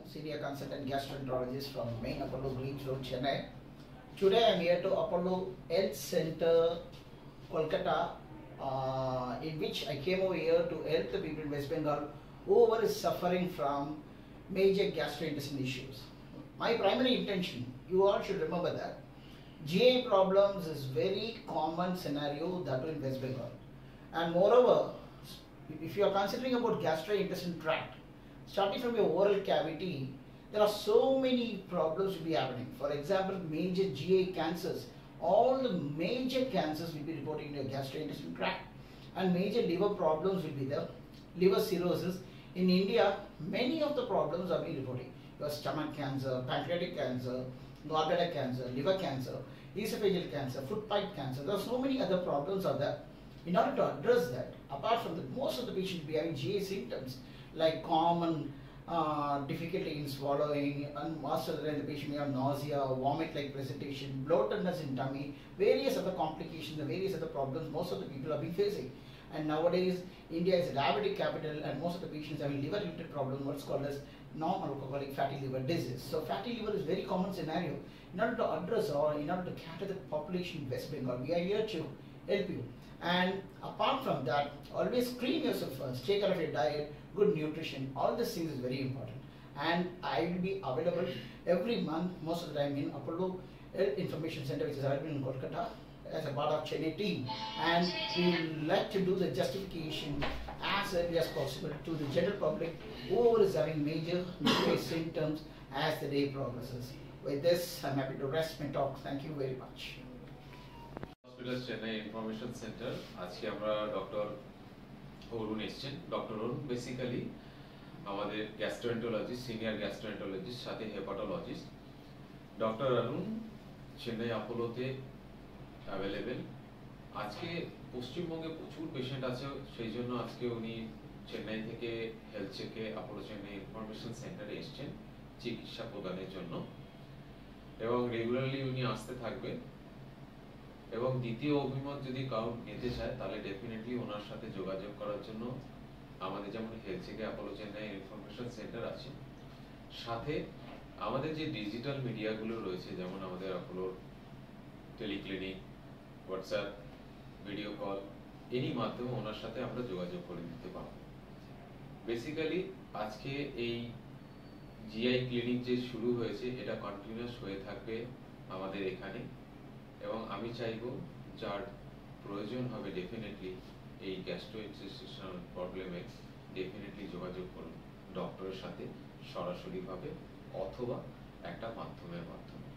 Senior Consultant Gastroenterologist from Main Apollo Greens Road, Chennai. Today I am here to Apollo Health Center, Kolkata, in which I came over here to help the people in West Bengal who are suffering from major gastrointestinal issues. My primary intention, you all should remember that GI problems is very common scenario that in West Bengal, and moreover, if you are considering about gastrointestinal tract, starting from your oral cavity, there are so many problems will be happening. For example, major GI cancers, all the major cancers will be reporting in your gastrointestinal tract, and major liver problems will be there. Liver cirrhosis. In India, many of the problems are being reported. Your stomach cancer, pancreatic cancer, gallbladder cancer, liver cancer, esophageal cancer, food pipe cancer. There are so many other problems are there. In order to address that, apart from that, most of the patients will be having GI symptoms like common difficulty in swallowing, and most of the time the patient may have nausea, vomit-like presentation, bloatedness in tummy, various other complications, various other problems most of the people are being facing. And nowadays, India is a diabetic capital, and most of the patients having liver-related problems, what's called as non-alcoholic fatty liver disease. So fatty liver is very common scenario. In order to address or in order to cater the population in West Bengal, we are here to help you. And apart from that, always screen yourself first, take care of your diet, good nutrition, all these things is very important. And I will be available every month, most of the time in Apollo Health Information Center, which is available in Kolkata, as a part of Chennai team. And we would like to do the justification as early as possible to the general public who is having major GI symptoms as the day progresses. With this, I'm happy to rest my talk. Thank you very much. Chennai information centre আজকে আমরা doctor অরুণ এসেছেন। Doctor অরুণ basically আমাদের gastroenterologist, senior gastroenterologist, সাথে hepatologist. Doctor অরুণ Chennai অ্যাপোলোতে available. আজকে পশ্চিমবঙ্গে প্রচুর patient আছে, সেই জন্য আজকে উনি চেন্নাই থেকে হেলথ চেকে অ্যাপোলো চেন্নাই ইনফরমেশন সেন্টারে এসেছেন চিকিৎসা প্রদানের জন্য, এবং রেগুলারলি উনি আসতে থাকবেন। এবং দ্বিতীয় অভিমত যদি কাউ নিতে চায় তাহলে ডেফিনেটলি ওনার সাথে যোগাযোগ করার জন্য আমাদের যেমন হেলথ চেকে অ্যাপোলো চেন্নাই ইনফরমেশন সেন্টার আছে, সাথে আমাদের যে ডিজিটাল মিডিয়াগুলো রয়েছে, যেমন আমাদের অ্যাপোলোর টেলিক্লিনিক, হোয়াটসঅ্যাপ, ভিডিও কল, এরই মাধ্যমে ওনার সাথে আমরা যোগাযোগ করে দিতে পারব। বেসিক্যালি আজকে এই জিআই ক্লিনিক যে শুরু হয়েছে, এটা কন্টিনিউয়াস হয়ে থাকবে আমাদের এখানে, এবং আমি চাইবো যার প্রয়োজন হবে ডেফিনেটলি এই গ্যাস্ট্রোইন্টেস্টিনাল প্রবলেমে ডেফিনেটলি যোগাযোগ করুন ডক্টরের সাথে সরাসরিভাবে অথবা একটা মাধ্যমের মাধ্যমে।